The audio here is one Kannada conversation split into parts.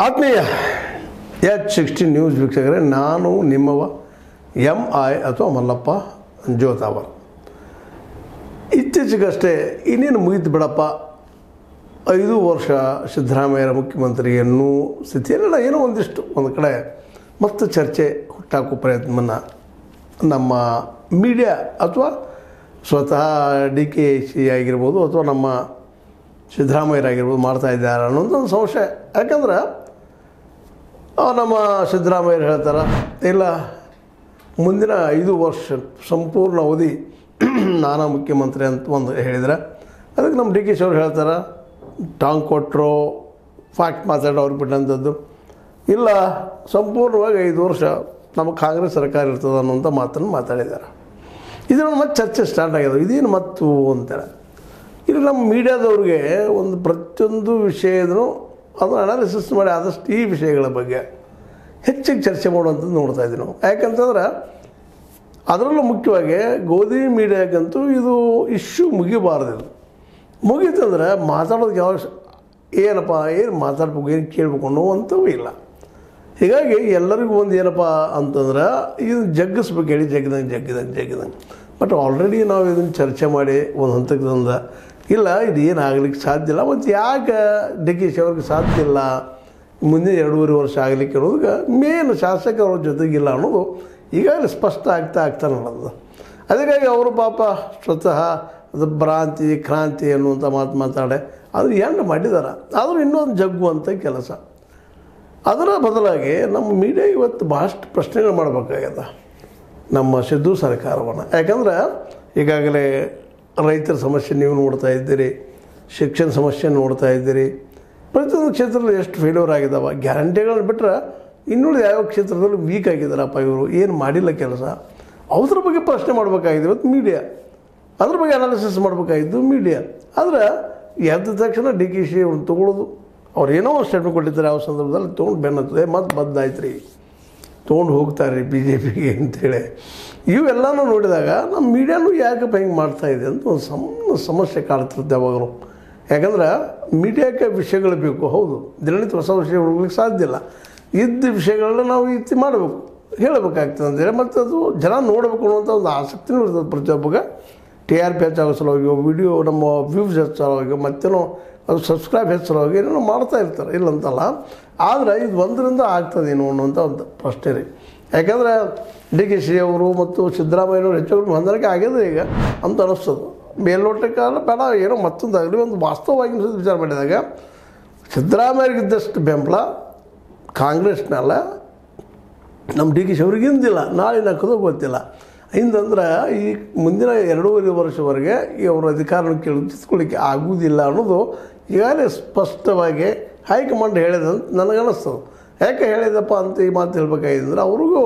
ಆತ್ಮೀಯ H16 ನ್ಯೂಸ್ ವೀಕ್ಷಕರೇ, ನಾನು ನಿಮ್ಮವ MI ಅಥವಾ ಮಲ್ಲಪ್ಪ ಜೋತಾವರ್. ಇತ್ತೀಚೆಗಷ್ಟೇ ಇನ್ನೇನು ಮುಗಿತು ಬಿಡಪ್ಪ, 5 ವರ್ಷ ಸಿದ್ದರಾಮಯ್ಯರ ಮುಖ್ಯಮಂತ್ರಿ ಎನ್ನುವ ಸ್ಥಿತಿಯಲ್ಲ, ಏನೋ ಒಂದು ಕಡೆ ಮತ್ತು ಚರ್ಚೆ ಹುಟ್ಟಾಕೋ ಪ್ರಯತ್ನವನ್ನು ನಮ್ಮ ಮೀಡಿಯಾ ಅಥವಾ ಸ್ವತಃ DKC ಆಗಿರ್ಬೋದು ಅಥವಾ ನಮ್ಮ ಸಿದ್ದರಾಮಯ್ಯರಾಗಿರ್ಬೋದು ಮಾಡ್ತಾ ಇದ್ದಾರೆ ಅನ್ನೋದು ಒಂದು ಸಂಶಯ. ಯಾಕಂದ್ರೆ ನಮ್ಮ ಸಿದ್ದರಾಮಯ್ಯರು ಹೇಳ್ತಾರೆ, ಇಲ್ಲ ಮುಂದಿನ 5 ವರ್ಷ ಸಂಪೂರ್ಣ ಅವಧಿ ನಾನಾ ಮುಖ್ಯಮಂತ್ರಿ ಅಂತ ಒಂದು ಹೇಳಿದ್ರೆ, ಅದಕ್ಕೆ ನಮ್ಮ DKC ಅವ್ರು ಹೇಳ್ತಾರೆ ಟಾಂಗ್ ಕೊಟ್ಟರು ಫ್ಯಾಕ್ಟ್ ಮಾತಾಡೋ ಅವ್ರಿಗೆ ಬಿಟ್ಟಂಥದ್ದು, ಇಲ್ಲ ಸಂಪೂರ್ಣವಾಗಿ 5 ವರ್ಷ ನಮ್ಮ ಕಾಂಗ್ರೆಸ್ ಸರ್ಕಾರ ಇರ್ತದೆ ಅನ್ನೋಂಥ ಮಾತನ್ನು ಮಾತಾಡಿದ್ದಾರೆ. ಇದನ್ನು ಮತ್ತೆ ಚರ್ಚೆ ಸ್ಟಾರ್ಟ್ ಆಗಿದೆ, ಇದೇನು ಮತ್ತು ಅಂತಾರೆ. ಇಲ್ಲಿ ನಮ್ಮ ಮೀಡಿಯಾದವ್ರಿಗೆ ಒಂದು ಪ್ರತಿಯೊಂದು ವಿಷಯದೂ ಅದು ಅನಾಲಿಸಿಸ್ ಮಾಡಿ ಆದಷ್ಟು ಈ ವಿಷಯಗಳ ಬಗ್ಗೆ ಹೆಚ್ಚಿಗೆ ಚರ್ಚೆ ಮಾಡುವಂಥದ್ದು ನೋಡ್ತಾ ಇದ್ದೀವಿ ನಾವು. ಯಾಕಂತಂದ್ರೆ ಅದರಲ್ಲೂ ಮುಖ್ಯವಾಗಿ ಗೋಧಿ ಮೀಡಿಯಾಕ್ಕಂತೂ ಇದು ಇಶ್ಯೂ ಮುಗಿಬಾರ್ದು. ಮುಗೀತಂದ್ರೆ ಮಾತಾಡೋದಕ್ಕೆ ಯಾವ ಏನಪ್ಪ ಏನು ಮಾತಾಡ್ಬೇಕು ಏನು ಕೇಳಬೇಕು ಅನ್ನೋವಂಥವು ಇಲ್ಲ. ಹೀಗಾಗಿ ಎಲ್ಲರಿಗೂ ಒಂದು ಏನಪ್ಪ ಅಂತಂದ್ರೆ ಇದು ಜಗ್ಗಿಸ್ಬೇಕು ಹೇಳಿ ಜಗ್ಗಿದಂಗೆ ಬಟ್ ಆಲ್ರೆಡಿ ನಾವು ಇದನ್ನು ಚರ್ಚೆ ಮಾಡಿ ಒಂದು ಹಂತಕ್ಕೆ ತಂದ ಇಲ್ಲ ಇದು ಏನು ಆಗಲಿಕ್ಕೆ ಸಾಧ್ಯ ಇಲ್ಲ. ಮತ್ತು ಯಾಕೆ DKC ಅವ್ರಿಗೆ ಸಾಧ್ಯ ಇಲ್ಲ ಮುಂದಿನ 2.5 ವರ್ಷ ಆಗಲಿಕ್ಕೆ ಅನ್ನೋದಕ್ಕೆ ಮೇನ್ ಶಾಸಕರ ಜೊತೆಗಿಲ್ಲ ಅನ್ನೋದು ಈಗಾಗಲೇ ಸ್ಪಷ್ಟ ಆಗ್ತಾ ನಡೆದು. ಅದಕ್ಕಾಗಿ ಅವರು ಪಾಪ ಸ್ವತಃ ಅದು ಕ್ರಾಂತಿ ಅನ್ನುವಂಥ ಮಾತಾಡೆ ಅದು ಎಂಡ್ ಮಾಡಿದ್ದಾರೆ. ಆದರೂ ಇನ್ನೊಂದು ಜಗ್ಗುವಂಥ ಕೆಲಸ. ಅದರ ಬದಲಾಗಿ ನಮ್ಮ ಮೀಡಿಯಾ ಇವತ್ತು ಭಾಳಷ್ಟು ಪ್ರಶ್ನೆಗಳು ಮಾಡಬೇಕಾಗ್ಯದ ನಮ್ಮ ಸಿದ್ದು ಸರ್ಕಾರವನ್ನು. ಯಾಕಂದ್ರೆ ಈಗಾಗಲೇ ರೈತರ ಸಮಸ್ಯೆ ನೀವು ನೋಡ್ತಾ ಇದ್ದೀರಿ, ಶಿಕ್ಷಣ ಸಮಸ್ಯೆ ನೋಡ್ತಾ ಇದ್ದೀರಿ, ಪ್ರತಿಯೊಂದು ಕ್ಷೇತ್ರದಲ್ಲಿ ಎಷ್ಟು ಫೇಲ್ಯೂರ್ ಆಗಿದ್ದಾವೆ. ಗ್ಯಾರಂಟಿಗಳನ್ನ ಬಿಟ್ಟರೆ ಇನ್ನುಳಿದ ಯಾವ ಕ್ಷೇತ್ರದಲ್ಲಿ ವೀಕ್ ಆಗಿದ್ದಾರಪ್ಪ ಇವರು, ಏನು ಮಾಡಿಲ್ಲ ಕೆಲಸ, ಅದ್ರ ಬಗ್ಗೆ ಪ್ರಶ್ನೆ ಮಾಡಬೇಕಾಗಿದೆ ಇವತ್ತು ಮೀಡಿಯಾ. ಅದ್ರ ಬಗ್ಗೆ ಅನಾಲಿಸಿಸ್ ಮಾಡಬೇಕಾಗಿದ್ದು ಮೀಡಿಯಾ. ಆದರೆ ಎದ್ದ ತಕ್ಷಣ DKC ಅವ್ರು ತೊಗೊಳ್ಳೋದು, ಅವ್ರು ಏನೋ ಸ್ಟೇಟ್ಮೆಂಟ್ ಕೊಟ್ಟಿರ್ತಾರೆ, ಯಾವ ಸಂದರ್ಭದಲ್ಲಿ ತೊಗೊಂಡು ಬೆನ್ನತ್ತದೆ ಮತ್ತು ಬದ್ದಾಯ್ತು ರೀ, ತೊಗೊಂಡು ಹೋಗ್ತಾರೆ BJPಗೆ ಅಂತೇಳಿ. ಇವೆಲ್ಲನೂ ನೋಡಿದಾಗ ನಮ್ಮ ಮೀಡಿಯಾನು ಯಾಕಪ್ಪ ಹಿಂಗೆ ಮಾಡ್ತಾಯಿದೆ ಅಂತ ಒಂದು ಸಮಸ್ಯೆ ಕಾಡ್ತಿರುತ್ತೆ ಯಾವಾಗಲೂ. ಯಾಕಂದ್ರೆ ಮೀಡಿಯಾಕ್ಕೆ ವಿಷಯಗಳು ಬೇಕು. ಹೌದು, ದಿನನಿತ್ಯ ಹೊಸ ವಿಷಯ ಹುಡುಗ್ಲಿಕ್ಕೆ ಸಾಧ್ಯ ಇಲ್ಲ. ಇದ್ದ ವಿಷಯಗಳನ್ನ ನಾವು ಇತ್ತಿ ಮಾಡಬೇಕು, ಹೇಳಬೇಕಾಗ್ತದೆ ಅಂತೇಳಿ. ಮತ್ತು ಅದು ಜನ ನೋಡಬೇಕು ಅನ್ನೋಂಥ ಒಂದು ಆಸಕ್ತಿನೂ ಇರ್ತದೆ ಪ್ರತಿಯೊಬ್ಬಗೆ. TRP ಹೆಚ್ಚಾಗೋ ಸಲುವಾಗಿ, ವಿಡಿಯೋ ನಮ್ಮ ವ್ಯೂಸ್ ಹೆಚ್ಚಾಗಿ, ಮತ್ತೇನೋ ಅದು ಸಬ್ಸ್ಕ್ರೈಬ್ ಹೆಚ್ಚಾಗಿ ಏನೇನೋ ಮಾಡ್ತಾ ಇರ್ತಾರೆ, ಇಲ್ಲಂತಲ್ಲ. ಆದರೆ ಇದು ಒಂದರಿಂದ ಆಗ್ತದೇನೋ ಅನ್ನೋಂಥ ಒಂದು ಪ್ರಶ್ನೆ ರೀ. ಯಾಕಂದರೆ DKC ಅವರು ಮತ್ತು ಸಿದ್ದರಾಮಯ್ಯನವರು ಹೆಚ್ಚು ಹೊಂದಾಣಿಕೆ ಆಗಿದೆ ಈಗ ಅಂತ ಅನ್ನಿಸ್ತದೆ. ಮೇಲ್ನೋಟಕ್ಕಾಗಲ್ಲ ಬೇಡ, ಏನೋ ಮತ್ತೊಂದಾಗಲಿ ಒಂದು ವಾಸ್ತವವಾಗಿ ವಿಚಾರ ಮಾಡಿದಾಗ ಸಿದ್ದರಾಮಯ್ಯರಿಗಿದ್ದಷ್ಟು ಬೆಂಬಲ ಕಾಂಗ್ರೆಸ್ನಲ್ಲ ನಮ್ಮ DKC ಅವ್ರಿಗಿಂದಿಲ್ಲ. ನಾಳೆ ಹಾಕೋದು ಗೊತ್ತಿಲ್ಲ. ಹಿಂದಂದ್ರೆ ಈ ಮುಂದಿನ 2.5 ವರ್ಷವರೆಗೆ ಈ ಅವರ ಅಧಿಕಾರವನ್ನು ಕಿತ್ಕೊಳ್ಳಿಕ್ಕೆ ಆಗುವುದಿಲ್ಲ ಅನ್ನೋದು ಈಗಾಗಲೇ ಸ್ಪಷ್ಟವಾಗಿ ಹೈಕಮಾಂಡ್ ಹೇಳಿದಂತ ನನಗನ್ನಿಸ್ತದೆ. ಯಾಕೆ ಹೇಳಿದಪ್ಪ ಅಂತ ಈ ಮಾತು ಹೇಳ್ಬೇಕಾಗಿದ್ರೆ ಅವ್ರಿಗೂ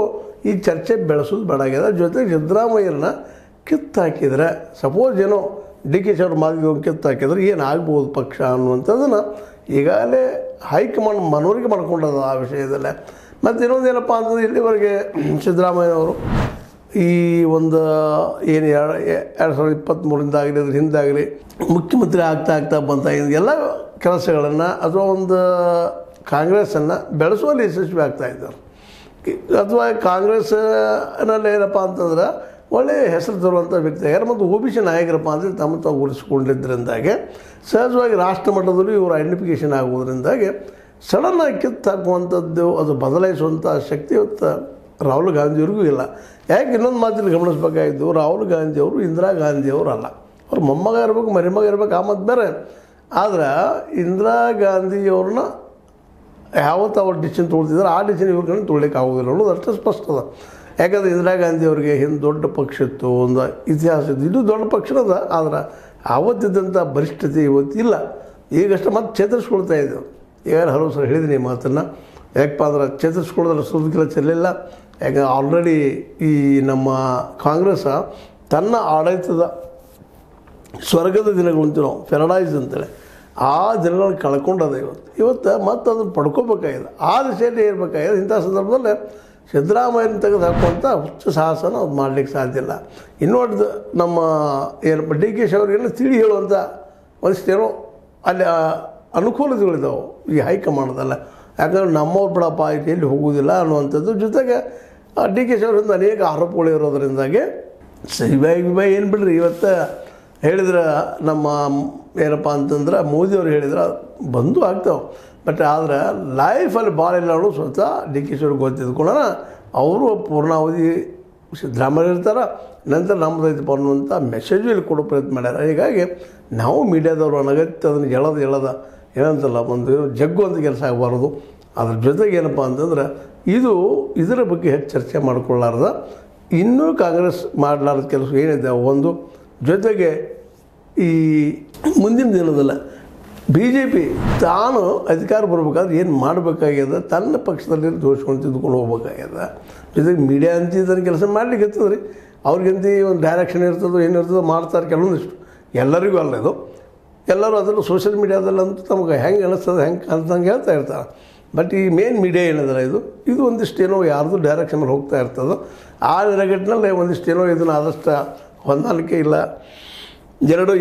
ಈ ಚರ್ಚೆ ಬೆಳೆಸೋದು ಬೇಡಾಗಿದೆ. ಜೊತೆಗೆ ಸಿದ್ದರಾಮಯ್ಯರನ್ನ ಕಿತ್ತಾಕಿದರೆ, ಸಪೋಸ್ ಏನೋ DKC ಅವ್ರ ಮಾತಿಗೆ ಕಿತ್ತಾಕಿದ್ರೆ ಏನಾಗ್ಬೋದು ಪಕ್ಷ ಅನ್ನುವಂಥದ್ದನ್ನು ಈಗಾಗಲೇ ಹೈಕಮಾಂಡ್ ಮನವರಿಕೆ ಮಾಡ್ಕೊಂಡದ ಆ ವಿಷಯದಲ್ಲೇ. ಮತ್ತು ಇನ್ನೊಂದೇನಪ್ಪ ಅಂತಂದ್ರೆ ಇಲ್ಲಿವರೆಗೆ ಸಿದ್ದರಾಮಯ್ಯನವರು ಈ ಒಂದು ಏನು 2023 ಆಗಲಿ ಅದ್ರ ಹಿಂದಾಗಲಿ ಮುಖ್ಯಮಂತ್ರಿ ಆಗ್ತಾ ಬಂತ ಎಲ್ಲ ಕೆಲಸಗಳನ್ನು ಅಥವಾ ಒಂದು ಕಾಂಗ್ರೆಸ್ಸನ್ನು ಬೆಳೆಸುವಲ್ಲಿ ಯಶಸ್ವಿ ಆಗ್ತಾಯಿದ್ದಾರೆ. ಅಥವಾ ಕಾಂಗ್ರೆಸ್ನಲ್ಲಿ ಏನಪ್ಪ ಅಂತಂದ್ರೆ ಒಳ್ಳೆಯ ಹೆಸರು ತರುವಂಥ ವ್ಯಕ್ತಿ ಯಾರು ಮತ್ತು OBC ನಾಯಕರಪ್ಪ ಅಂದರೆ ತಮ್ಮ ತಾವು ಉಳಿಸ್ಕೊಂಡಿದ್ದರಿಂದಾಗೆ ಸಹಜವಾಗಿ ರಾಷ್ಟ್ರ ಮಟ್ಟದಲ್ಲೂ ಇವರು ಐಡೆಂಟಿಫಿಕೇಷನ್ ಆಗುವುದರಿಂದಾಗಿ ಸಡನ್ನಾಗಿ ಕಿತ್ತಾಕುವಂಥದ್ದು ಅದು ಬದಲಾಯಿಸುವಂಥ ಶಕ್ತಿ ಇವತ್ತು ರಾಹುಲ್ ಗಾಂಧಿಯವ್ರಿಗೂ ಇಲ್ಲ. ಯಾಕೆ ಇನ್ನೊಂದು ಮಾತಿಲ್ಲಿ ಗಮನಿಸಬೇಕಾಗಿದ್ದು, ರಾಹುಲ್ ಗಾಂಧಿಯವರು ಇಂದಿರಾ ಗಾಂಧಿಯವರು ಅಲ್ಲ, ಅವ್ರ ಮೊಮ್ಮಗ ಇರಬೇಕು ಮರಿಮಗ ಇರಬೇಕು, ಆ ಮಾತು ಬೇರೆ. ಆದರೆ ಇಂದಿರಾ ಗಾಂಧಿಯವ್ರನ್ನ ಯಾವತ್ತು ಅವ್ರು ಡಿಸಿಷನ್ ತೊಗೊಳ್ತಿದ್ದಾರೆ ಆ ಡಿಸಿಷನ್ ಇವ್ರ ಕಡೆ ತೊಗೊಳ್ಳಿಕ್ಕೆ ಆಗೋದಿಲ್ಲ ಅನ್ನೋದು ಅಷ್ಟೇ ಸ್ಪಷ್ಟದ. ಯಾಕಂದರೆ ಇಂದಿರಾ ಗಾಂಧಿಯವ್ರಿಗೆ ಹಿಂದೆ ದೊಡ್ಡ ಪಕ್ಷ ಇತ್ತು, ಒಂದು ಇತಿಹಾಸ ಇತ್ತು, ಇದು ದೊಡ್ಡ ಪಕ್ಷದ. ಆದರೆ ಆವತ್ತಿದ್ದಂಥ ಬಲಿಷ್ಠತೆ ಇವತ್ತಿಲ್ಲ. ಈಗಷ್ಟೇ ಮತ್ತೆ ಚೇತರಿಸ್ಕೊಳ್ತಾ ಇದ್ದೆವು. ಈಗ ಹಲವು ಸಲ ಹೇಳಿದ್ದೀನಿ ಈ ಮಾತನ್ನು. ಯಾಕಪ್ಪ ಅಂದ್ರೆ ಚೇತರಿಸ್ಕೊಳ್ಳೋದ್ರ ಸುದ್ದಿಗೆಲ್ಲ ಚೆಲ್ಲಿಲ್ಲ. ಯಾಕಂದ್ರೆ ಆಲ್ರೆಡಿ ಈ ನಮ್ಮ ಕಾಂಗ್ರೆಸ್ ತನ್ನ ಆಡಳಿತದ ಸ್ವರ್ಗದ ದಿನಗಳು ಅಂತೀವಿ ನಾವು, ಪ್ಯಾರಡೈಸ್ ಅಂತೇಳಿ, ಆ ದಿನಗಳನ್ನು ಕಳ್ಕೊಂಡದ ಇವತ್ತು ಮತ್ತು ಅದನ್ನು ಪಡ್ಕೋಬೇಕಾಗಿದೆ. ಆ ದಿಶೆಯಲ್ಲಿ ಇರಬೇಕಾಗಿದೆ. ಇಂಥ ಸಂದರ್ಭದಲ್ಲಿ ಸಿದ್ದರಾಮಯ್ಯನ ತೆಗೆದು ಹಾಕುವಂಥ ಹುಚ್ಚು ಸಾಹಸನ ಅದು ಮಾಡಲಿಕ್ಕೆ ಸಾಧ್ಯ ಇಲ್ಲ. ಇನ್ನೊಂದು ನಮ್ಮ ಏನಪ್ಪ DKC ಅವ್ರಿಗೆಲ್ಲ ತಿಳಿ ಹೇಳುವಂಥ ಒಂದಿಷ್ಟೇನೋ ಅಲ್ಲಿ ಅನುಕೂಲತೆಗಳಿದ್ದಾವೆ ಈ ಹೈಕಮಾಂಡ್ದಲ್ಲ. ಯಾಕಂದ್ರೆ ನಮ್ಮವ್ರು ಬಿಡಪ್ಪ ಇದು ಎಲ್ಲಿ ಹೋಗೋದಿಲ್ಲ ಅನ್ನುವಂಥದ್ದು. ಜೊತೆಗೆ ಡಿ ಕೆ ಶಿವರಿಂದ ಅನೇಕ ಆರೋಪಗಳು ಇರೋದರಿಂದಾಗಿ ಇವಾಗ ಏನು ಬಿಡ್ರಿ, ಇವತ್ತು ಹೇಳಿದ್ರೆ ನಮ್ಮ ಏನಪ್ಪ ಅಂತಂದ್ರೆ ಮೋದಿಯವ್ರು ಹೇಳಿದ್ರೆ ಬಂದು ಆಗ್ತಾವೆ. ಬಟ್ ಆದರೆ ಲೈಫಲ್ಲಿ ಭಾಳ ಇಲ್ಲ ಅನ್ನೋದು ಸ್ವತಃ ಡಿ ಕೆ ಶಿವರಿಗೆ ಗೊತ್ತಿದ್ಕೊಳ್ಳೋಣ. ಅವರು ಪೂರ್ಣಾವಧಿ ಸಿದ್ದರಾಮಯ್ಯ ಇರ್ತಾರೆ, ನಂತರ ನಮ್ಮದೈತಪ್ಪ ಅನ್ನುವಂಥ ಮೆಸೇಜು ಇಲ್ಲಿ ಕೊಡೋ ಪ್ರಯತ್ನ ಮಾಡ್ಯಾರ. ಹೀಗಾಗಿ ನಾವು ಮೀಡಿಯಾದವರು ಅನಗತ್ಯ ಅದನ್ನು ಎಳದ ಏನಂತಲ್ಲ ಒಂದು ಜಗ್ಗು ಅಂತ ಕೆಲಸ ಆಗಬಾರ್ದು. ಅದ್ರ ಜೊತೆಗೆ ಏನಪ್ಪ ಅಂತಂದ್ರೆ ಇದರ ಬಗ್ಗೆ ಹೆಚ್ಚು ಚರ್ಚೆ ಮಾಡಿಕೊಳ್ಳಾರ್ದ ಇನ್ನೂ ಕಾಂಗ್ರೆಸ್ ಮಾಡಲಾರ್ದ ಕೆಲಸ ಏನಿದೆ ಒಂದು. ಜೊತೆಗೆ ಈ ಮುಂದಿನ ದಿನದಲ್ಲ BJP ತಾನು ಅಧಿಕಾರ ಬರಬೇಕಾದ್ರೆ ಏನು ಮಾಡಬೇಕಾಗ್ಯದ, ತನ್ನ ಪಕ್ಷದಲ್ಲಿ ದೋಷಕೊಂಡು ತಿದ್ದುಕೊಂಡು ಹೋಗ್ಬೇಕಾಗ್ಯದ. ಜೊತೆಗೆ ಮೀಡಿಯಾ ಅಂತ ಇದನ್ನು ಕೆಲಸ ಮಾಡ್ಲಿಕ್ಕೆ ಇರ್ತದೆ ರೀ. ಅವ್ರಿಗಂತ ಒಂದು ಡೈರೆಕ್ಷನ್ ಇರ್ತದೋ ಏನಿರ್ತದೋ ಮಾಡ್ತಾರೆ ಕೆಲವೊಂದಿಷ್ಟು, ಎಲ್ಲರಿಗೂ ಅಲ್ಲ ಇದು. ಎಲ್ಲರೂ ಅದನ್ನು ಸೋಷಿಯಲ್ ಮೀಡಿಯಾದಲ್ಲಂತೂ ತಮಗೆ ಹೆಂಗೆ ಅನ್ನಿಸ್ತದೆ ಹೆಂಗೆ ಅಂತಂಗೆ ಹೇಳ್ತಾ ಇರ್ತಾರೆ. ಬಟ್ ಈ ಮೇನ್ ಮೀಡಿಯಾ ಏನಿದ್ರೆ ಇದು ಒಂದಿಷ್ಟು ಏನೋ ಯಾರ್ದು ಡೈರೆಕ್ಷನಲ್ಲಿ ಹೋಗ್ತಾ ಇರ್ತದೋ ಆ ನೆರಗಟ್ಟಿನಲ್ಲಿ ಒಂದಿಷ್ಟು ಏನೋ ಇದನ್ನು ಆದಷ್ಟು ಹೊಂದಾಣಿಕೆ ಇಲ್ಲ,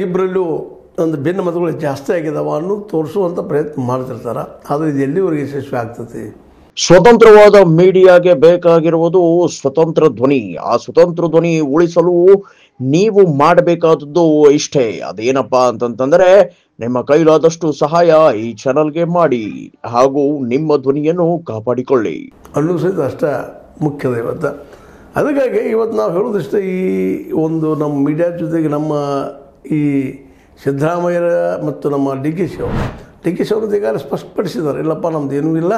ಇಬ್ಬರಲ್ಲೂ ಒಂದು ಭಿನ್ನ ಮತಗಳು ಜಾಸ್ತಿ ಆಗಿದಾವ ಅನ್ನೋದು ತೋರಿಸುವಂಥ ಪ್ರಯತ್ನ ಮಾಡ್ತಿರ್ತಾರೆ. ಆದರೆ ಇದು ಎಲ್ಲಿವರೆಗೆ ಯಶಸ್ವಿ ಆಗ್ತದೆ? ಸ್ವತಂತ್ರವಾದ ಮೀಡಿಯಾಗೆ ಬೇಕಾಗಿರುವುದು ಸ್ವತಂತ್ರ ಧ್ವನಿ. ಆ ಸ್ವತಂತ್ರ ಧ್ವನಿ ಉಳಿಸಲು ನೀವು ಮಾಡಬೇಕಾದದ್ದು ಇಷ್ಟೇ. ಅದೇನಪ್ಪಾ ಅಂತಂತಂದ್ರೆ ನಿಮ್ಮ ಕೈಲಾದಷ್ಟು ಸಹಾಯ ಈ ಚಾನಲ್ಗೆ ಮಾಡಿ ಹಾಗೂ ನಿಮ್ಮ ಧ್ವನಿಯನ್ನು ಕಾಪಾಡಿಕೊಳ್ಳಿ ಅನ್ನೋದು ಸಹಿತ ಅಷ್ಟೇ ಮುಖ್ಯದ ಇವತ್ತು. ಅದಕ್ಕಾಗಿ ಇವತ್ತು ನಾವು ಹೇಳೋದಿಷ್ಟೇ, ಈ ಒಂದು ನಮ್ಮ ಮೀಡಿಯಾ ಜೊತೆಗೆ ನಮ್ಮ ಈ ಸಿದ್ದರಾಮಯ್ಯ ಮತ್ತು ನಮ್ಮ ಡಿ ಕೆ ಶಿವರದ್ದು ಈಗಾಗಲೇ ಸ್ಪಷ್ಟಪಡಿಸಿದ್ದಾರೆ, ಇಲ್ಲಪ್ಪ ನಮ್ದು ಏನೂ ಇಲ್ಲ,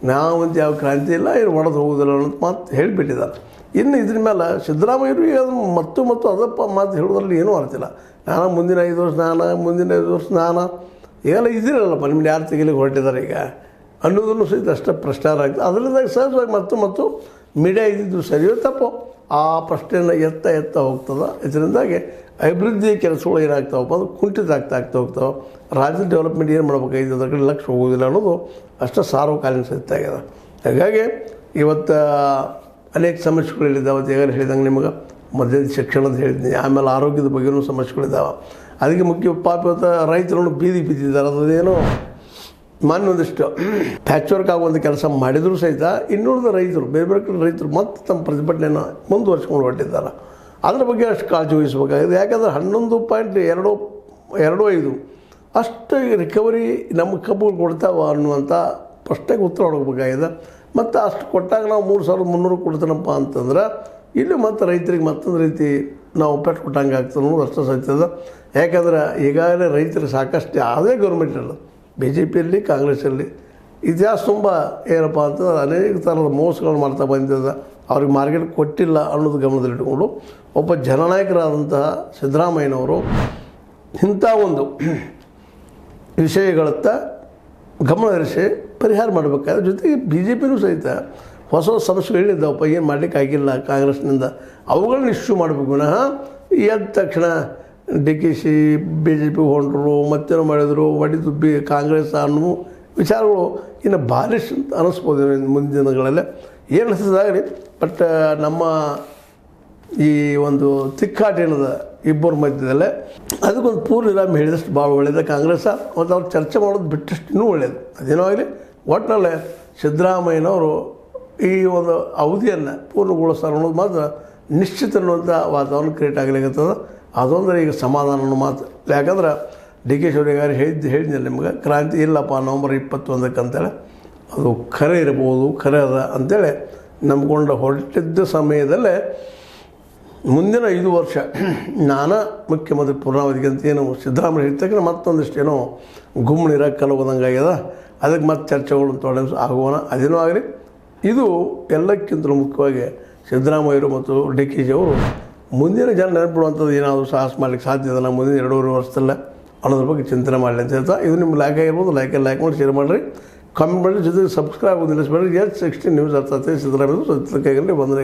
ನಾವಂತ ಯಾವ ಕ್ರಾಂತಿ ಇಲ್ಲ, ಏನು ಒಡೆದು ಹೋಗೋದಿಲ್ಲ ಅನ್ನೋದು ಮಾತು ಹೇಳಿಬಿಟ್ಟಿದ್ದಾರೆ. ಇನ್ನು ಇದ್ರ ಮೇಲೆ ಸಿದ್ದರಾಮಯ್ಯರು ಈಗ ಮತ್ತು ಅದಪ್ಪ ಮಾತು ಹೇಳೋದ್ರಲ್ಲಿ ಏನೂ ಅರ್ತಿಲ್ಲ. ಮುಂದಿನ 5 ವರ್ಷ ನಾನು ಈಗೆಲ್ಲ ಇದಿರಲ್ಲಪ್ಪ ನಿಮ್ಗೆ ಯಾರು ತೆಗಿಲಿಕ್ಕೆ ಹೊರಟಿದ್ದಾರೆ ಈಗ ಅನ್ನೋದನ್ನು ಸಹಿತ ಅಷ್ಟೇ ಪ್ರಶ್ನಾರ ಆಗ್ತದೆ. ಅದರಿಂದ ಸಹಜವಾಗಿ ಮತ್ತು ಮೀಡಿಯಾ ಇದ್ದಿದ್ದು ಸರಿಯೋ ತಪ್ಪೋ ಆ ಪ್ರಶ್ನೆಯನ್ನು ಎತ್ತ ಹೋಗ್ತದೆ. ಇದರಿಂದಾಗಿ ಅಭಿವೃದ್ಧಿ ಕೆಲಸಗಳು ಏನಾಗ್ತಾವಪ್ಪ ಅದು ಕುಂಠಿತ ಆಗ್ತಾ ಹೋಗ್ತಾವೆ. ರಾಜ್ಯದ ಡೆವಲಪ್ಮೆಂಟ್ ಏನು ಮಾಡ್ಬೇಕಾಗಿದೆ ಅದರ ಕಡೆ ಲಕ್ಷ್ಯ ಹೋಗೋದಿಲ್ಲ ಅನ್ನೋದು ಅಷ್ಟೇ ಸಾರ್ವಕಾಲಿಕ ಸತ್ಯ ಆಗಿದೆ. ಹಾಗಾಗಿ ಇವತ್ತು ಅನೇಕ ಸಮಸ್ಯೆಗಳಿದ್ದಾವೆ. ಈಗಾಗಲೇ ಹೇಳಿದಂಗೆ ನಿಮಗೆ ಮಧ್ಯದ ಶಿಕ್ಷಣದ ಹೇಳಿದ್ದೀನಿ, ಆಮೇಲೆ ಆರೋಗ್ಯದ ಬಗ್ಗೆಯೂ ಸಮಸ್ಯೆಗಳಿದ್ದಾವೆ. ಅದಕ್ಕೆ ಮುಖ್ಯ ಪಾಪ ರೈತರನ್ನು ಬೀದಿ ಬಿದ್ದಿದ್ದಾರೆ. ಅದೇನೋ ಒಂದಿಷ್ಟು ಪ್ಯಾಚ್ ವರ್ಕ್ ಆಗುವಂಥ ಕೆಲಸ ಮಾಡಿದರೂ ಸಹಿತ ಇನ್ನುಳಿದ ರೈತರು ಬೇರೆ ಕಡೆ ರೈತರು ಮತ್ತೆ ತಮ್ಮ ಪ್ರತಿಭಟನೆಯನ್ನು ಮುಂದುವರ್ಸ್ಕೊಂಡು ಹೊರಟಿದ್ದಾರೆ. ಅದರ ಬಗ್ಗೆ ಅಷ್ಟು ಕಾಳಜಿ ವಹಿಸಬೇಕಾಗಿದೆ. ಯಾಕಂದರೆ 11.25 ಅಷ್ಟು ರಿಕವರಿ ನಮ್ಮ ಕಬ್ಬುಗಳು ಕೊಡ್ತಾವ ಅನ್ನುವಂಥ ಪ್ರಶ್ನೆಗೆ ಉತ್ತರ ಹುಡುಕಬೇಕಾಗಿದೆ. ಮತ್ತು ಅಷ್ಟು ಕೊಟ್ಟಾಗ ನಾವು 3,300 ಕೊಡ್ತೀನಪ್ಪ ಅಂತಂದ್ರೆ ಇಲ್ಲಿ ಮತ್ತು ರೈತರಿಗೆ ಮತ್ತೊಂದು ರೀತಿ ನಾವು ಪೆಟ್ಟು ಕೊಟ್ಟಂಗೆ ಆಗ್ತದೆ ಅನ್ನೋದು ಅಷ್ಟು ಸತ್ಯದ. ಯಾಕಂದ್ರೆ ಈಗಾಗಲೇ ರೈತರಿಗೆ ಸಾಕಷ್ಟು ಯಾವುದೇ ಗೌರ್ಮೆಂಟ್ ಇಲ್ಲ, BJPಯಲ್ಲಿ ಕಾಂಗ್ರೆಸ್ಸಲ್ಲಿ ಇತಿಹಾಸ ತುಂಬ ಏನಪ್ಪ ಅಂತಂದ್ರೆ ಅನೇಕ ಥರದ ಮೋಸಗಳು ಮಾಡ್ತಾ ಬಂದಿದೆ. ಅವ್ರಿಗೆ ಮಾರ್ಕೆಟ್ ಕೊಟ್ಟಿಲ್ಲ ಅನ್ನೋದು ಗಮನದಲ್ಲಿಟ್ಟುಕೊಂಡು ಒಬ್ಬ ಜನನಾಯಕರಾದಂತಹ ಸಿದ್ದರಾಮಯ್ಯನವರು ಇಂಥ ಒಂದು ವಿಷಯಗಳತ್ತ ಗಮನಹರಿಸಿ ಪರಿಹಾರ ಮಾಡಬೇಕಾದ್ರೆ, ಜೊತೆಗೆ BJPನೂ ಸಹಿತ ಹೊಸ ಸಮಸ್ಯೆಗಳಿದ್ದಾವಪ್ಪ ಏನು ಮಾಡಲಿಕ್ಕೆ ಆಗಿಲ್ಲ ಕಾಂಗ್ರೆಸ್ನಿಂದ, ಅವುಗಳನ್ನ ಇಶ್ಯೂ ಮಾಡಬೇಕು. ವಿನಃ ಎದ್ದ ತಕ್ಷಣ DKC BJP ಹೊಂಟರು ಮತ್ತೇನೋ ಮಾಡಿದರು ಒಡಿದು ಕಾಂಗ್ರೆಸ್ ಅನ್ನೋ ವಿಚಾರಗಳು ಇನ್ನು ಬಾಲಿಶ್ ಅಂತ ಅನ್ನಿಸ್ಬೋದು ಮುಂದಿನ ದಿನಗಳಲ್ಲಿ. ಏನು ಅನಿಸ್ತದಾಗಲಿ. ಬಟ್ ನಮ್ಮ ಈ ಒಂದು ತಿಕ್ಕಾಟ ಏನದ ಇಬ್ಬರ ಮಧ್ಯದಲ್ಲೇ ಅದಕ್ಕೊಂದು ಪೂರ್ಣ ವಿರಾಮ ಹೇಳಿದಷ್ಟು ಭಾಳ ಒಳ್ಳೆಯದು. ಕಾಂಗ್ರೆಸ್ ಮತ್ತು ಅವ್ರು ಚರ್ಚೆ ಮಾಡೋದು ಬಿಟ್ಟಷ್ಟು ಇನ್ನೂ ಒಳ್ಳೆಯದು. ಅದೇನೋ ಆಗಲಿ, ಒಟ್ಟಿನಲ್ಲೇ ಸಿದ್ದರಾಮಯ್ಯನವರು ಈ ಒಂದು ಅವಧಿಯನ್ನು ಪೂರ್ಣಗೊಳಿಸ್ತಾರೆ ಅನ್ನೋದು ಮಾತ್ರ ನಿಶ್ಚಿತ ಅನ್ನುವಂಥ ವಾತಾವರಣ ಕ್ರಿಯೇಟ್ ಆಗಲಿಕ್ಕತ್ತದ. ಅದೊಂದರೆ ಈಗ ಸಮಾಧಾನ ಅನ್ನೋ ಮಾತು. ಯಾಕಂದ್ರೆ DK ಶಿವರಿಗಾರಿ ಹೇಳಿದ್ನಿಲ್ಲ ನಿಮ್ಗೆ, ಕ್ರಾಂತಿ ಇಲ್ಲಪ್ಪ ನವಂಬರ್ 21 ಅಂತೇಳಿ, ಅದು ಖರೆ ಇರ್ಬೋದು, ಖರೆ ಅದ ಅಂಥೇಳಿ ನಂಬ್ಕೊಂಡು ಹೊರಟಿದ್ದ ಸಮಯದಲ್ಲೇ ಮುಂದಿನ 5 ವರ್ಷ ನಾನಾ ಮುಖ್ಯಮಂತ್ರಿ ಪೂರ್ಣಾವಧಿಗೆ ಅಂತ ಏನು ಸಿದ್ದರಾಮಯ್ಯ ಹೇಳ್ತಕ್ಕ ಮತ್ತೊಂದಿಷ್ಟು ಏನೋ ಗುಮ್ಮನಿರಾಗ ಕಲಗೋದಂಗೆ ಆಗ್ಯದ. ಅದಕ್ಕೆ ಮತ್ತೆ ಚರ್ಚೆಗಳು ತೊಡೆ ಆಗುವನ. ಅದೇನೋ ಆಗಲಿ, ಇದು ಎಲ್ಲಕ್ಕಿಂತಲೂ ಮುಖ್ಯವಾಗಿ ಸಿದ್ದರಾಮಯ್ಯರು ಮತ್ತು DK ಅವರು ಮುಂದಿನ ಜನ ನೆನಪಿಡುವಂಥದ್ದು ಏನಾದರೂ ಸಾಹಸ ಮಾಡಲಿಕ್ಕೆ ಸಾಧ್ಯ ಇದೆ ನಾವು ಮುಂದಿನ 2.5 ವರ್ಷದಲ್ಲೇ ಅನ್ನೋದ್ರ ಬಗ್ಗೆ ಚಿಂತನೆ ಮಾಡಲಿ ಅಂತ ಹೇಳ್ತಾ, ಇದು ನಿಮ್ಮ ಲೈಕ್ ಆಗಿರ್ಬೋದು. ಲೈಕ್ ಮಾಡಿ ಶೇರ್ ಮಾಡಿರಿ, ಕಾಮೆಂಟ್ ಮಾಡಿರಿ, ಜೊತೆಗೆ ಸಬ್ಸ್ಕ್ರೈಬ್ ನಿಲ್ಲಿಸಬೇಡ್ರಿ. S16 ನ್ಯೂಸ್ ಅರ್ಥಾತ್ ಸಿದ್ದರಾಮಯ್ಯ ಸತ್ಯ ಕೈಗಂಡು ಬಂದರೆ